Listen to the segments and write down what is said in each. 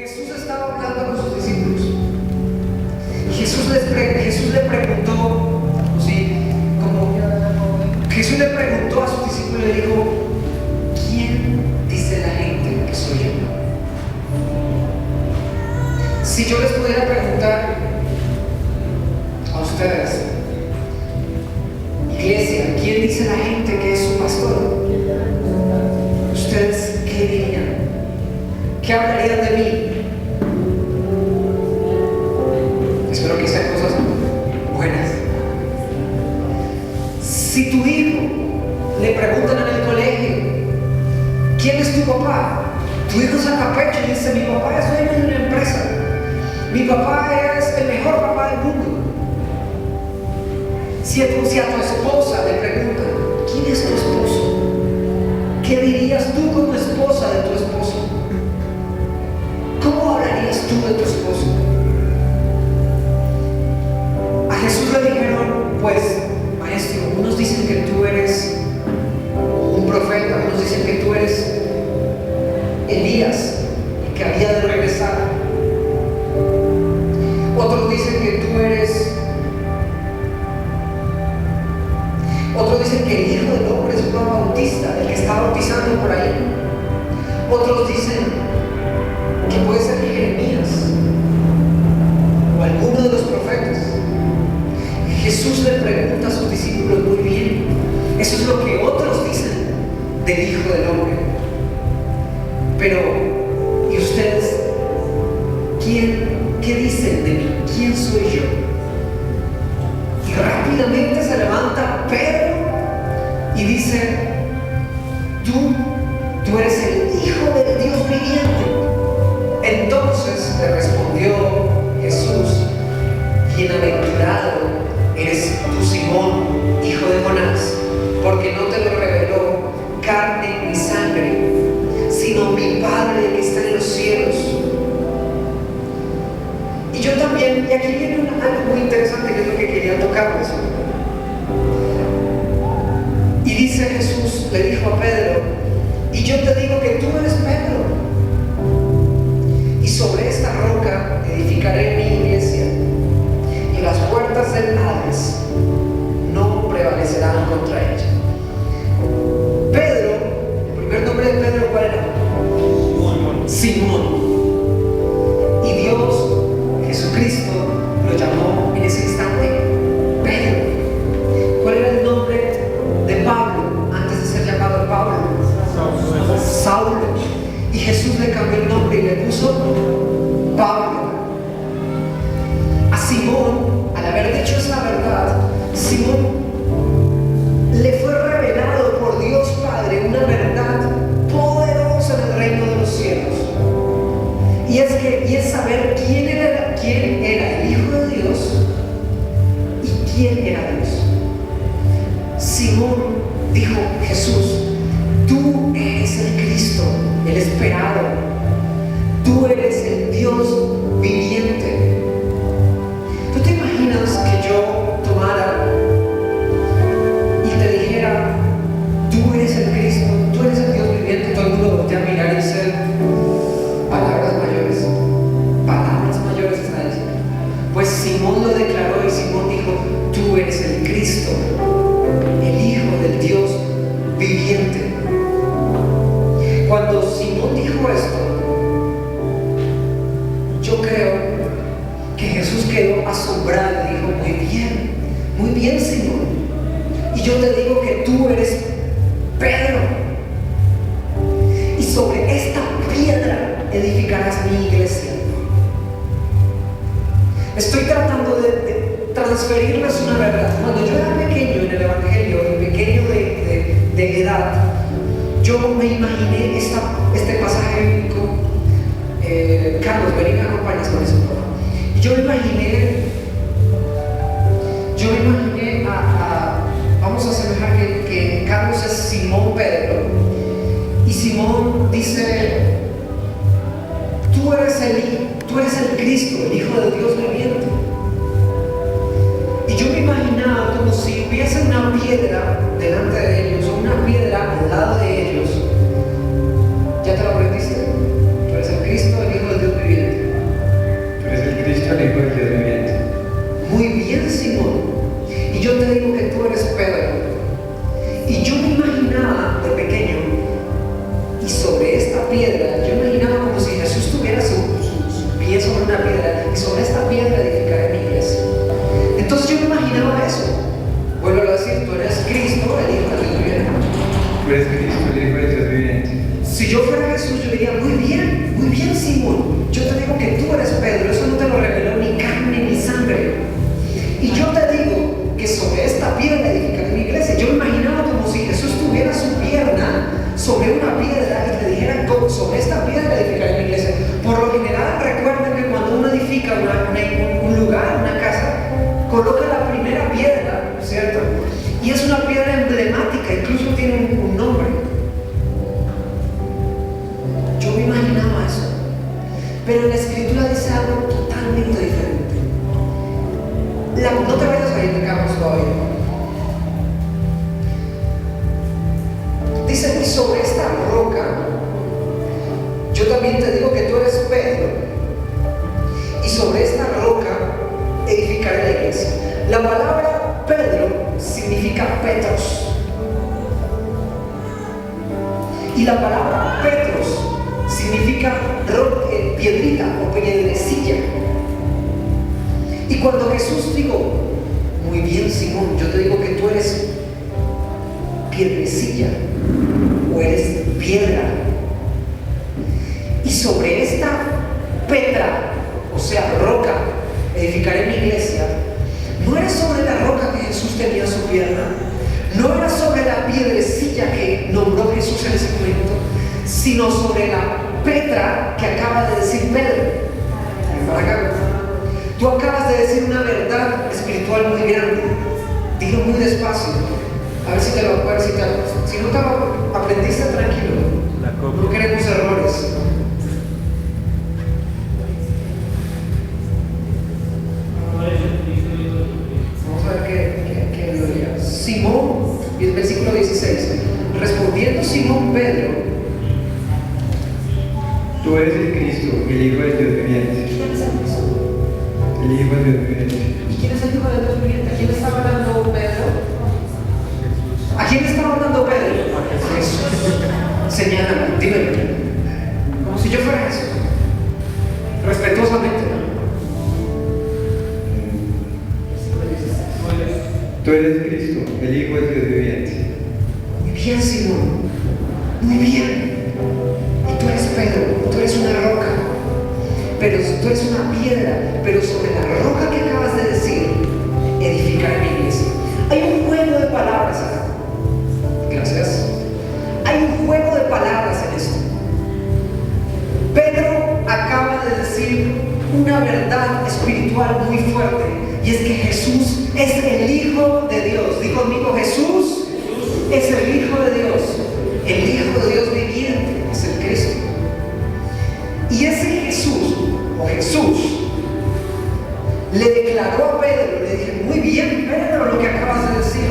Jesús estaba hablando con sus discípulos. Jesús le preguntó, ¿sí? Jesús le preguntó a sus discípulos y le dijo: ¿quién dice la gente que soy yo? Si yo les pudiera preguntar a ustedes, iglesia, ¿quién dice la gente que es su pastor? ¿Ustedes qué dirían? ¿Qué hablarían de mí? Espero que sean cosas buenas. Si tu hijo le preguntan en el colegio: ¿quién es tu papá? Tu hijo saca pecho y dice: mi papá es dueño de una empresa, mi papá es el mejor papá del mundo. Si a tu esposa le preguntan: ¿quién es tu esposo? ¿Qué dirías tú como esposa de tu esposo? ¿Cómo hablarías tú de tu esposo? A Jesús le dijeron: pues, maestro, unos dicen que tú eres un profeta, unos dicen que tú eres Elías, el que había de regresar. Otros dicen que tú eres... Otros dicen que el Hijo del Hombre es Juan Bautista, el que está bautizando por ahí. Otros dicen que puede ser Jeremías o alguno de los profetas. Jesús le pregunta a sus discípulos: muy bien, eso es lo que otros dicen del Hijo del Hombre, pero ¿y ustedes? ¿Qué dicen de mí? ¿Quién soy yo? Y rápidamente se levanta Pedro y dice: tú eres el Hijo del Dios viviente. Entonces le respondió Jesús: bienaventurado eres tú, Simón, hijo de Jonás, porque no te lo reveló carne ni sangre, sino mi Padre que está en los cielos. Y yo también, y aquí viene algo muy interesante que es lo que quería tocarles. Y dice Jesús, le dijo a Pedro: y yo te digo que tú eres Pedro, y sobre esta roca edificaré mi iglesia, y las puertas del Hades no prevalecerán contra ella. Pedro, el primer nombre de Pedro, ¿cuál era? Simón. Y Dios, Jesucristo, lo llamó en ese instante Pedro. ¿Cuál era el nombre de Pablo antes de ser llamado Pablo? Saulo. Y Jesús le cambió el nombre y le puso Pablo. A Simón, al haber dicho esa verdad, Simón le fue revelado por Dios Padre una verdad poderosa en el reino de los cielos. Y es saber quién era el Hijo de Dios y quién era Dios. Simón dijo: Jesús, tú eres el Cristo, el esperado, tú eres el Dios viviente. ¿Tú te imaginas que yo tomara y te dijera: tú eres el Cristo, tú eres el Dios viviente? Todo el mundo voltea a mirar y dice: palabras mayores está diciendo. Pues Simón lo declaró y Simón dijo: tú eres el Cristo, el Hijo del Dios viviente. Cuando Simón dijo esto, yo creo que Jesús quedó asombrado y dijo: muy bien Simón, y yo te digo que tú eres Pedro, y sobre esta piedra edificarás mi iglesia. Estoy tratando de transferirles una verdad. Cuando yo era pequeño en el Evangelio, pequeño de edad, yo me imaginé este pasaje bíblico. Carlos, ven y me acompañas con eso, por favor. Y yo me imaginé vamos a asemejar que Carlos es Simón Pedro, y Simón dice: tú eres el Cristo, el Hijo de Dios viviente. Y yo me imaginaba como si hubiese una piedra delante de ellos, o una piedra al lado de ellos. ¿Ya te lo aprendiste? Tú eres el Cristo, el Hijo de Dios viviente. Pero la Escritura dice algo totalmente diferente. No te vayas a ir de cabos todavía. Dice que sobre esta roca, yo también te digo que tú eres Pedro, y sobre esta roca edificaré la iglesia. La palabra Pedro significa Petros, y la palabra Petros significa piedrita o piedrecilla. Y cuando Jesús dijo, muy bien Simón, yo te digo que tú eres piedrecilla o eres piedra, y sobre esta Petra, o sea roca, edificaré mi iglesia, no era sobre la roca que Jesús tenía su pierna, no era sobre la piedrecilla que nombró Jesús en ese momento, sino sobre la Petra que acaba de decir Pedro. Para acá. Tú acabas de decir una verdad espiritual muy grande. Dilo muy despacio. A ver si te lo acuerdas. Si no te lo aprendiste, tranquilo. No queremos errores. Vamos a ver qué gloria. Simón, y el versículo 16. Respondiendo Simón Pedro, tú eres el Cristo, el Hijo del Dios viviente. ¿quién es el Cristo? El Hijo del Dios viviente. ¿Y quién es el Hijo del Dios viviente? ¿A quién estaba hablando Pedro? ¿A quién estaba hablando Pedro? A Jesús. Señálame, dímelo. Como si yo fuera Jesús. Respetuosamente, ¿no? Tú eres Cristo, el Hijo del Dios viviente. Muy bien, Simón. Muy bien. Y tú eres Pedro, tú eres una roca. Pero tú eres una piedra. Pero sobre la roca que acabas de decir, edificaré mi iglesia. Hay un juego de palabras acá. Gracias. Hay un juego de palabras en esto. Pedro acaba de decir una verdad espiritual muy fuerte, y es que Jesús es el Hijo de Dios. Dijo conmigo, Jesús es el Hijo de Dios. El Hijo de Dios viviente es el Cristo. Y ese Jesús, o Jesús, le declaró a Pedro, le dije, muy bien Pedro, lo que acabas de decir.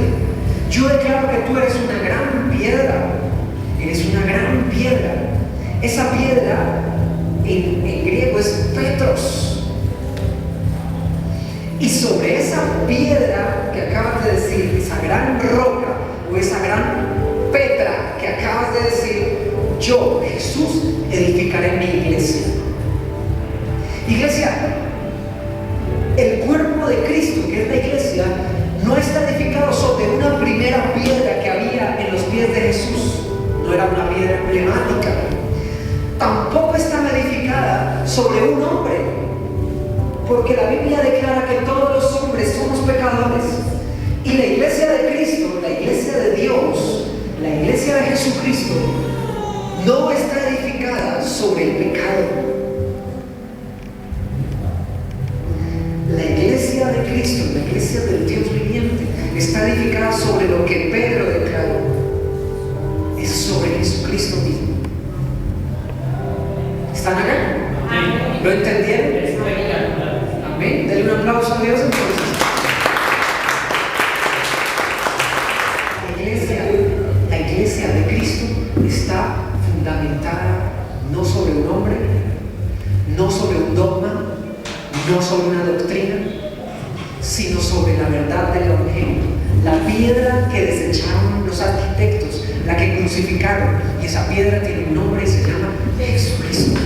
Yo declaro que tú eres una gran piedra. Eres una gran piedra. Esa piedra en griego es Petros. Y sobre esa piedra que acabas de decir, esa gran roca o esa gran Petra que acabas de decir, yo, Jesús, edificaré mi iglesia. Iglesia, el cuerpo de Cristo, que es la iglesia, no está edificado sobre una primera piedra que había en los pies de Jesús. No era una piedra emblemática. Tampoco está edificada sobre un hombre, porque la Biblia declara que todos los hombres somos pecadores, y la iglesia de Cristo, la iglesia de Dios, la iglesia de Jesucristo, no está edificada sobre el pecado. La iglesia de Cristo, la iglesia del Dios viviente, está edificada sobre lo que Pedro declaró, es sobre Jesucristo mismo. ¿Están acá? ¿Lo entendieron? Amén. Denle un aplauso a Dios entonces. La iglesia de Cristo está fundamentada no sobre un hombre, no sobre un dogma, no sobre una doctrina, sino sobre la verdad del Evangelio. La piedra que desecharon los arquitectos, la que crucificaron, y esa piedra tiene un nombre y se llama Jesucristo.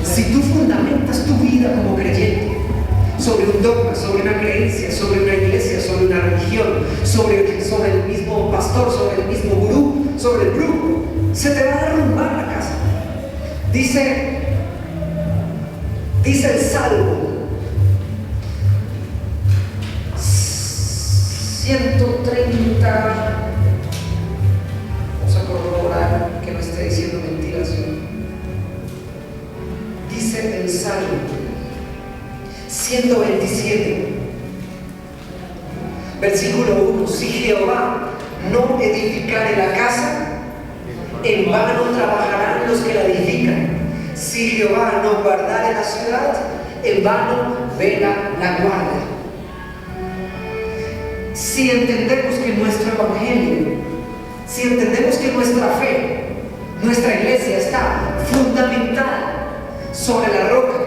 Si tú fundamentas tu vida como creyente sobre un dogma, sobre una creencia, sobre una iglesia, sobre una religión, sobre el mismo pastor, sobre el mismo gurú, sobre el grupo, se te va a derrumbar la casa. Dice el Salmo 130, vamos a corroborar que no esté diciendo mentiras. Dice el Salmo 127, versículo 1: si Jehová no edificare la casa, en vano trabajarán los que la edifican. Si Jehová no guardare la ciudad, en vano vela la guardia. Si entendemos que nuestro evangelio, si entendemos que nuestra fe, nuestra iglesia está fundamentada sobre la roca,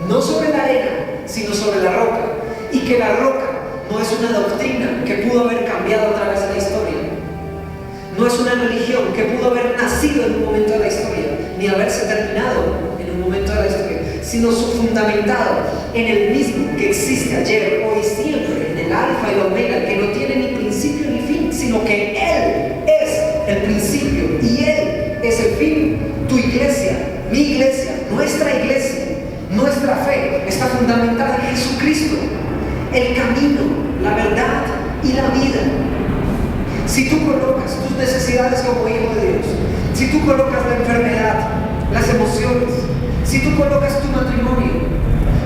no sobre la arena, sino sobre la roca, y que la roca no es una doctrina que pudo haber cambiado a través de la historia, no es una religión que pudo haber nacido en un momento de la historia, ni haberse terminado en un momento de la historia, sino fundamentado en el mismo que existe ayer, hoy y siempre, en el alfa y el omega, que no tiene ni principio ni fin, sino que Él es el principio y Él es el fin. Tu iglesia, mi iglesia, nuestra fe está fundamentada en Jesucristo, el camino, la verdad y la vida. Si tú colocas tus necesidades como hijo de Dios, si tú colocas la enfermedad, las emociones, si tú colocas tu matrimonio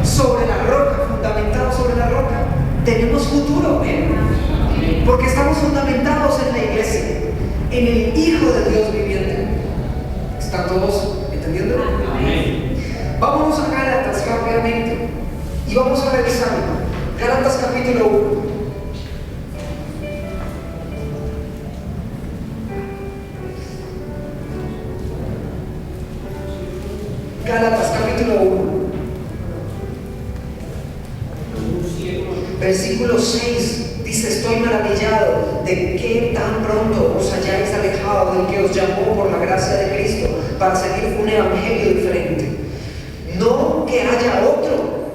sobre la roca, fundamentado sobre la roca, tenemos futuro, porque estamos fundamentados en la iglesia, en el Hijo de Dios viviente. ¿Están todos entendiendo? Amén. Vámonos a Gálatas rápidamente y vamos a revisar Gálatas capítulo 1. Gálatas capítulo 1, versículo 6, dice: estoy maravillado de que tan pronto os hayáis alejado del que os llamó por la gracia de Cristo para seguir un evangelio diferente. No que haya otro,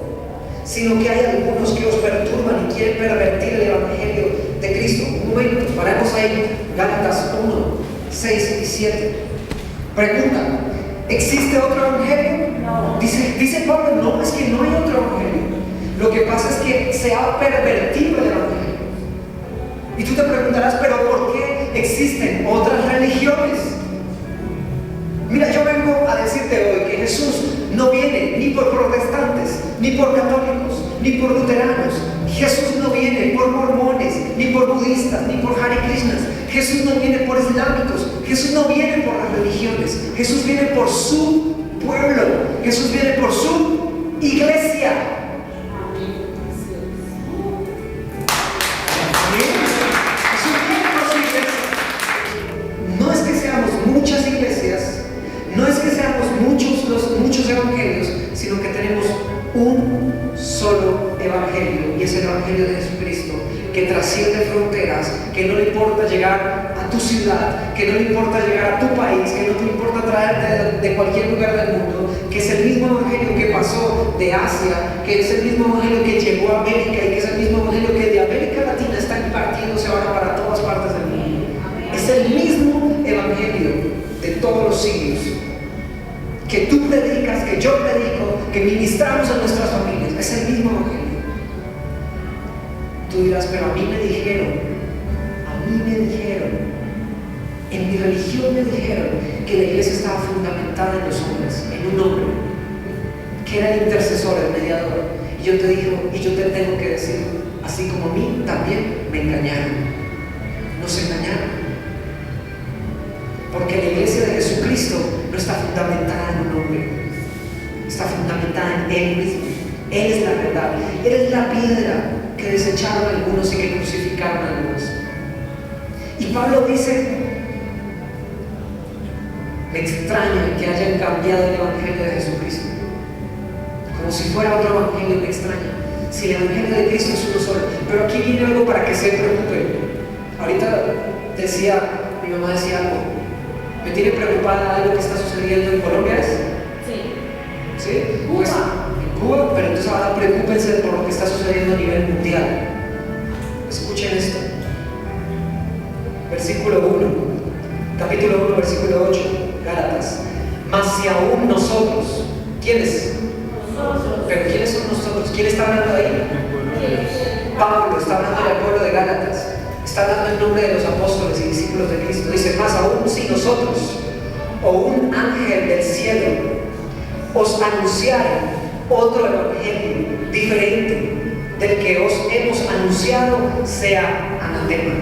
sino que hay algunos que os perturban y quieren pervertir el evangelio de Cristo. Un momento, paremos ahí. Gálatas 1, 6 y 7. Pregunta: ¿existe otro evangelio? No. Dice Pablo: no, es que no hay otro evangelio. Lo que pasa es que se ha pervertido el evangelio. Y tú te preguntarás: ¿pero por qué existen otras religiones? Mira, yo vengo a decirte hoy que Jesús no viene ni por protestantes, ni por católicos, ni por luteranos. Jesús no viene por mormones, ni por budistas, ni por Hare Krishnas. Jesús no viene por islámicos. Jesús no viene por las religiones. Jesús viene por su pueblo. Jesús viene por su iglesia. Jesús viene por su iglesia. No es que seamos muchas iglesias, no es que seamos muchos evangelios, sino que tenemos un solo evangelio, y es el evangelio de Jesucristo, que trasciende fronteras, que no le importa llegar a tu ciudad, que no le importa llegar a tu país, que no te importa traerte de cualquier lugar del mundo, que es el mismo evangelio que pasó de Asia, que es el mismo evangelio que llegó a América, y que es el mismo evangelio que de América Latina está impartiéndose ahora para todas partes del mundo. Es el mismo evangelio de todos los siglos, que tú predicas, que yo predico, que ministramos a nuestras familias. Es el mismo evangelio. Tú dirás: pero a mí me dijeron, en mi religión me dijeron que la iglesia estaba fundamentada en los hombres, en un hombre, que era el intercesor, el mediador. Y yo te digo, y yo te tengo que decir, así como a mí también me engañaron. Nos engañaron. Porque la iglesia de Jesucristo no está fundamentada en un hombre, está fundamentada en Él mismo. Él es la verdad. Él es la piedra que desecharon algunos y que crucificaron a algunos. Y Pablo dice: me extraña que hayan cambiado el evangelio de Jesucristo, como si fuera otro evangelio. Me extraña, si el evangelio de Cristo es uno solo. Pero aquí viene algo para que se preocupe. Ahorita mi mamá decía algo: me tiene preocupada algo que está sucediendo en Colombia. ¿Sí? Pues, en Cuba, pero entonces ahora preocúpense por lo que está sucediendo a nivel mundial. Escuchen esto. Versículo 1, capítulo 1, versículo 8, Gálatas. Mas si aún nosotros, ¿quiénes? Nosotros. ¿Pero quiénes son nosotros? ¿Quién está hablando ahí? Pablo está hablando del pueblo de Gálatas. Está hablando en nombre de los apóstoles y discípulos de Cristo. Dice: más aún si nosotros o un ángel del cielo os anunciara otro evangelio diferente del que os hemos anunciado, sea anatema.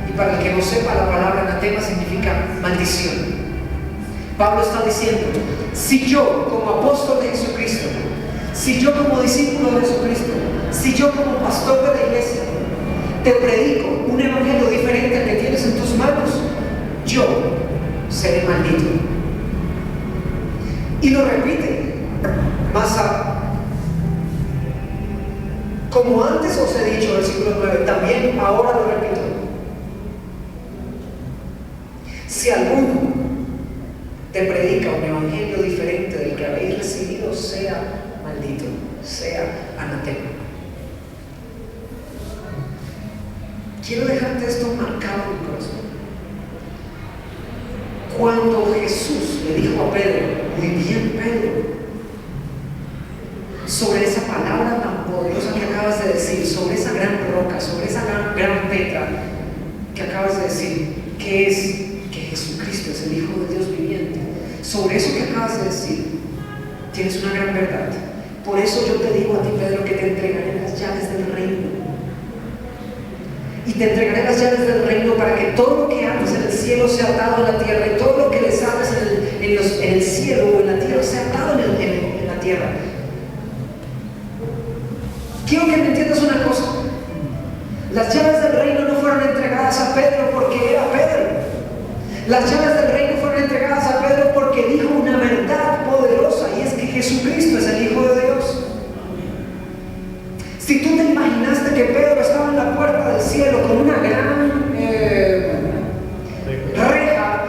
Y para el que no sepa, la palabra anatema significa maldición. Pablo está diciendo, si yo como apóstol de Jesucristo, si yo como discípulo de Jesucristo, si yo como pastor de la iglesia, te predico un evangelio diferente al que tienes en tus manos, yo seré maldito. Y lo repite más como antes os he dicho, versículo 9, también ahora lo repito. Si alguno te predica un evangelio diferente del que habéis recibido, sea maldito, sea anatema. Quiero dejarte esto marcado en mi corazón. Cuando Jesús le dijo a Pedro, muy bien Pedro, sobre esa palabra tan poderosa que acabas de decir, sobre esa gran roca, sobre esa gran pedra que acabas de decir, que es que Jesucristo es el Hijo de Dios viviente, sobre eso que acabas de decir, tienes una gran verdad. Por eso yo te digo a ti, Pedro, que te entregaré las llaves del reino. Y te entregaré las llaves del reino para que todo lo que ates en el cielo sea atado en la tierra, y todo lo que desates en el cielo o en la tierra sea atado en la tierra. Quiero que me entiendas una cosa. Las llaves del reino no fueron entregadas a Pedro porque era Pedro. Las llaves del reino fueron entregadas a Pedro porque dijo una verdad poderosa, y es que Jesucristo es el Hijo de Dios. Si tú te imaginaste que Pedro estaba en la puerta del cielo con una gran reja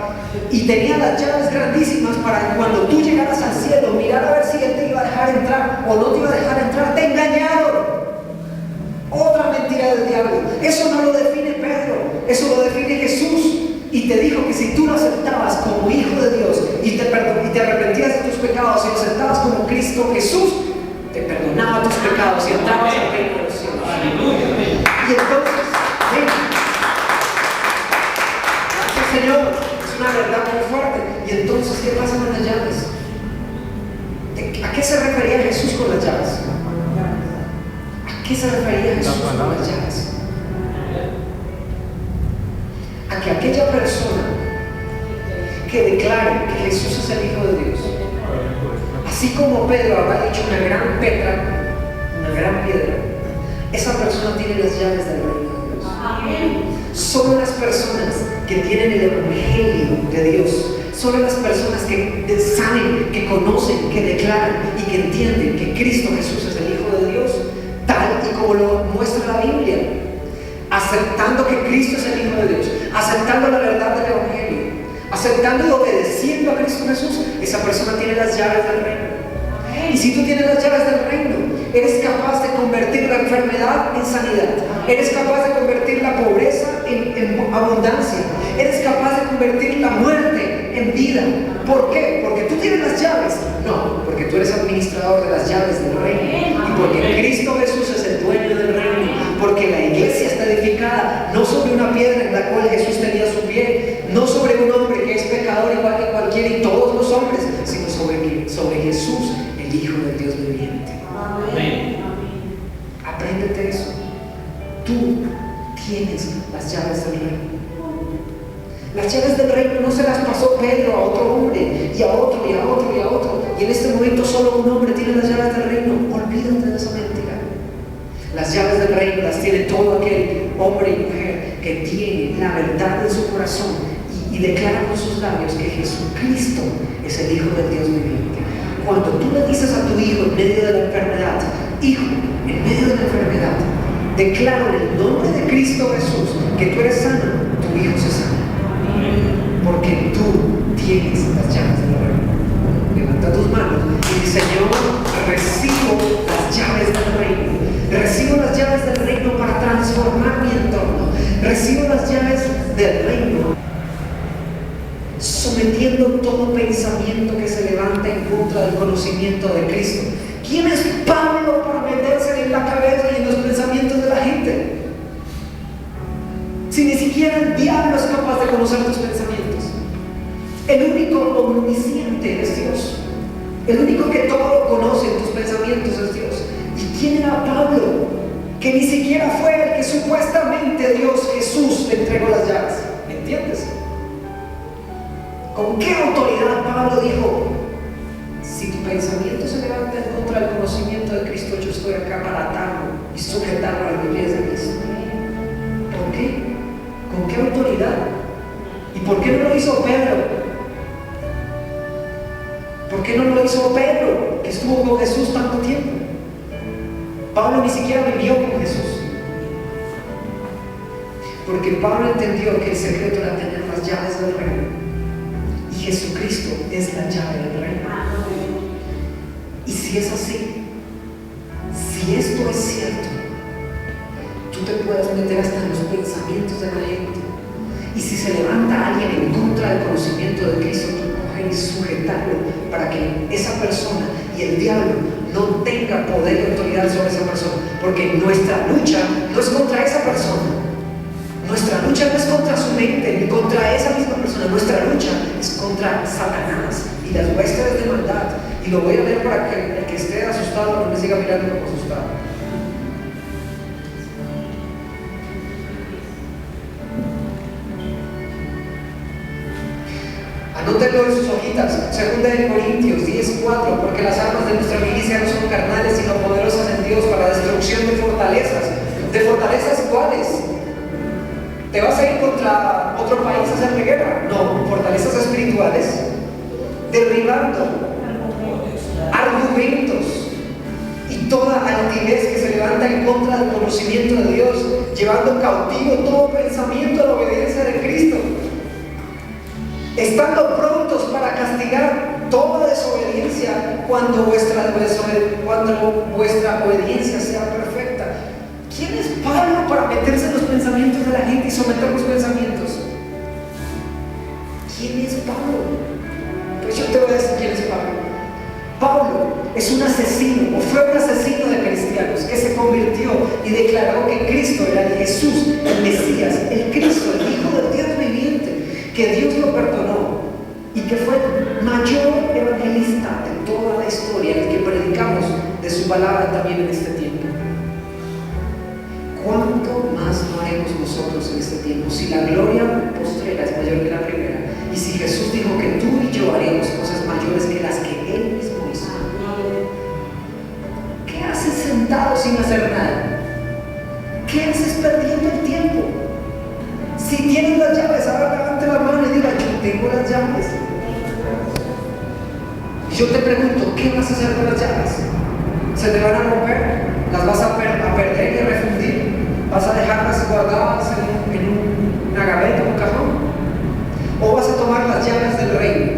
y tenía las llaves grandísimas para que cuando tú llegaras al cielo mirar a ver si él te iba a dejar entrar o no te iba a dejar entrar, te engañaron. Otra mentira del diablo. Eso no lo define Pedro, eso lo define Jesús. Y te dijo que si tú lo aceptabas como Hijo de Dios y te arrepentías de tus pecados y lo aceptabas como Cristo Jesús, te perdonaba tus pecados y entrabas al reino de los cielos. Y entonces, gracias Señor, es una verdad muy fuerte. Y entonces, ¿qué pasa con las llaves? ¿A qué se refería Jesús con las llaves? ¿A qué se refería Jesús con las llaves? A que aquella persona que declare que Jesús es el Hijo de Dios, así como Pedro habrá dicho una gran piedra, esa persona tiene las llaves del reino de Dios. Amén. Solo las personas que tienen el evangelio de Dios, solo las personas que saben, que conocen, que declaran y que entienden que Cristo Jesús es el Hijo de Dios, tal y como lo muestra la Biblia, aceptando que Cristo es el Hijo de Dios, aceptando la verdad del evangelio, aceptando y obedeciendo a Cristo Jesús, esa persona tiene las llaves del reino. Y si tú tienes las llaves del reino, eres capaz de convertir la enfermedad en sanidad, eres capaz de convertir la pobreza en abundancia, eres capaz de convertir la muerte en vida. ¿Por qué? ¿Porque tú tienes las llaves? No, porque tú eres administrador de las llaves del reino, y porque Cristo Jesús es el dueño del reino, porque la iglesia está edificada no sobre una piedra en la cual Jesús tenía su pie, no sobre un hombre que es pecador igual que cualquiera y todos los hombres, sino sobre Jesús, el Hijo del Dios viviente. Amén. Apréndete eso. Tú tienes las llaves del reino. Las llaves del reino no se las pasó Pedro a otro hombre, y a otro, y a otro, y a otro, y en este momento solo un hombre tiene las llaves del reino. Olvídate de esa mentira. Las llaves del reino las tiene todo aquel hombre y mujer que tiene la verdad en su corazón y declara con sus labios que Jesucristo es el Hijo del Dios viviente. Cuando tú le dices a tu hijo en medio de la enfermedad, hijo, en medio de la enfermedad, declaro en el nombre de Cristo Jesús que tú eres sano, tu hijo se sana. Porque tú tienes las llaves del reino. Levanta tus manos y dice: Señor, recibo las llaves del reino. Recibo las llaves del reino para transformar mi entorno. Recibo las llaves del reino, sometiendo todo pensamiento que se levanta en contra del conocimiento de Cristo. ¿Quién es Pablo para meterse en la cabeza y en los pensamientos de la gente? Si ni siquiera el diablo es capaz de conocer tus pensamientos. El único omnisciente es Dios. El único que todo lo conoce en tus pensamientos es Dios. ¿Y quién era Pablo? Que ni siquiera fue el que supuestamente Dios, Jesús, le entregó las llaves. ¿Me entiendes? ¿Con qué autoridad Pablo dijo: si tu pensamiento se levanta en contra del conocimiento de Cristo, yo estoy acá para atarlo y sujetarlo a los pies de Cristo? ¿Por qué? ¿Con qué autoridad? ¿Y por qué no lo hizo Pedro? ¿Por qué no lo hizo Pedro, que estuvo con Jesús tanto tiempo? Pablo ni siquiera vivió con Jesús. Porque Pablo entendió que el secreto era tener las llaves del reino. Y Jesucristo es la llave del reino. Y si es así, si esto es cierto, tú te puedes meter hasta en los pensamientos de la gente. Y si se levanta alguien en contra del conocimiento de Cristo, tú coger y sujetarlo para que esa persona y el diablo no tenga poder y autoridad sobre esa persona. Porque nuestra lucha no es contra esa persona. Nuestra lucha no es contra su mente ni contra esa misma persona. Nuestra lucha es contra Satanás y las huestes de maldad. Y lo voy a leer para que el que esté asustado no me siga mirando como asustado. Anótenlo en sus hojitas. 2 Corintios 10:4. Porque las armas de nuestra milicia no son carnales, sino poderosas en Dios para la destrucción de fortalezas. ¿De fortalezas cuáles? ¿Te vas a ir contra otro país a hacer guerra? No, fortalezas espirituales, derribando argumentos y toda altivez que se levanta en contra del conocimiento de Dios, llevando cautivo todo pensamiento a la obediencia de Cristo, estando prontos para castigar toda desobediencia cuando vuestra obediencia sea perfecta. ¿Quién es Pablo para meterse en los pensamientos de la gente y someter los pensamientos? ¿Quién es Pablo? Pues yo te voy a decir quién es Pablo. Pablo es un asesino, o fue un asesino de cristianos, que se convirtió y declaró que Cristo era el Jesús, el Mesías, el Cristo, el Hijo del Dios viviente, que Dios lo perdonó y que fue el mayor evangelista de toda la historia, el que predicamos de su palabra también en este tiempo. ¿Cuánto más no haremos nosotros en este tiempo? Si la gloria postrera es mayor que la primera, y si Jesús dijo que tú y yo haremos cosas mayores que las que Él mismo hizo, ¿qué haces sentado sin hacer nada? ¿Qué haces perdiendo el tiempo? Si tienes las llaves, ahora levante la mano y diga: yo tengo las llaves. Yo te pregunto, ¿qué vas a hacer con las llaves? ¿Se te van a romper? ¿Las vas a perder y a refundir? ¿Vas a dejarlas guardadas en una gaveta o un cajón? ¿O vas a tomar las llaves del reino,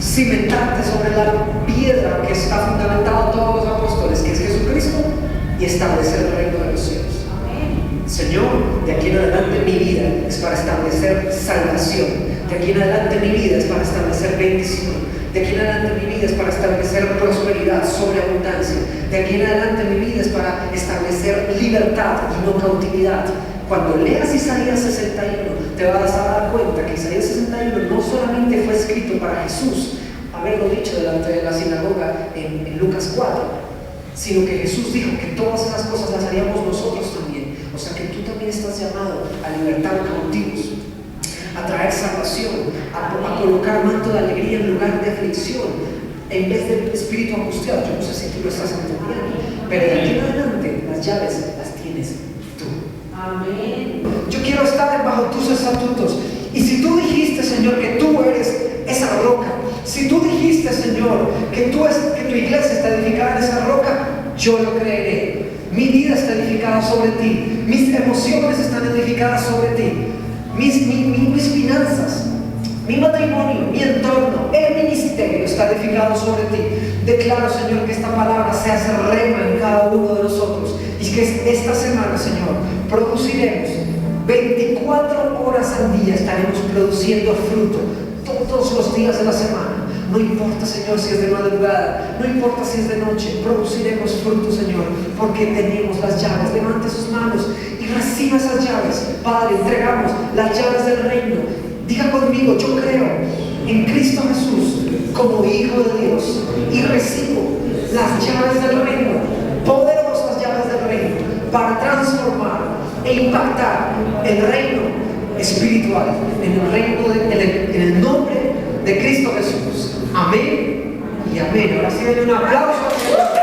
cimentarte sobre la piedra que está fundamentado todos los apóstoles, que es Jesucristo, y establecer el reino de los cielos? Señor, de aquí en adelante mi vida es para establecer salvación. De aquí en adelante mi vida es para establecer bendición. De aquí en adelante mi vida es para establecer prosperidad, sobreabundancia. De aquí en adelante mi vida es para establecer libertad y no cautividad. Cuando leas Isaías 61, te vas a dar cuenta que Isaías 61 no solamente fue escrito para Jesús, haberlo dicho delante de la sinagoga en Lucas 4, sino que Jesús dijo que todas esas cosas las haríamos nosotros también. O sea que tú también estás llamado a libertar cautivos, a traer salvación, a colocar manto de alegría en lugar de aflicción, en vez del espíritu angustiado. Yo no sé si tú lo estás entendiendo, pero de aquí en adelante las llaves las tienes tú. Amén. Yo quiero estar bajo tus estatutos. Y si tú dijiste, Señor, que tú eres esa roca, si tú dijiste, Señor, que tu iglesia está edificada en esa roca, yo lo creeré. Mi vida está edificada sobre ti, mis emociones están edificadas sobre ti, mis finanzas, mi matrimonio, mi entorno, el ministerio está edificado sobre ti. Declaro, Señor, que esta palabra se hace rema en cada uno de nosotros, y que esta semana, Señor, produciremos 24 horas al día, estaremos produciendo fruto todos los días de la semana. No importa, Señor, si es de madrugada, no importa si es de noche, produciremos fruto, Señor, porque tenemos las llaves. Levante sus manos y reciba esas llaves. Padre, entregamos las llaves del reino. Diga conmigo: yo creo en Cristo Jesús como Hijo de Dios y recibo las llaves del reino, poderosas llaves del reino, para transformar e impactar el reino espiritual, en el nombre de Cristo Jesús. Amén y amén. Ahora sí, denle un aplauso al Señor.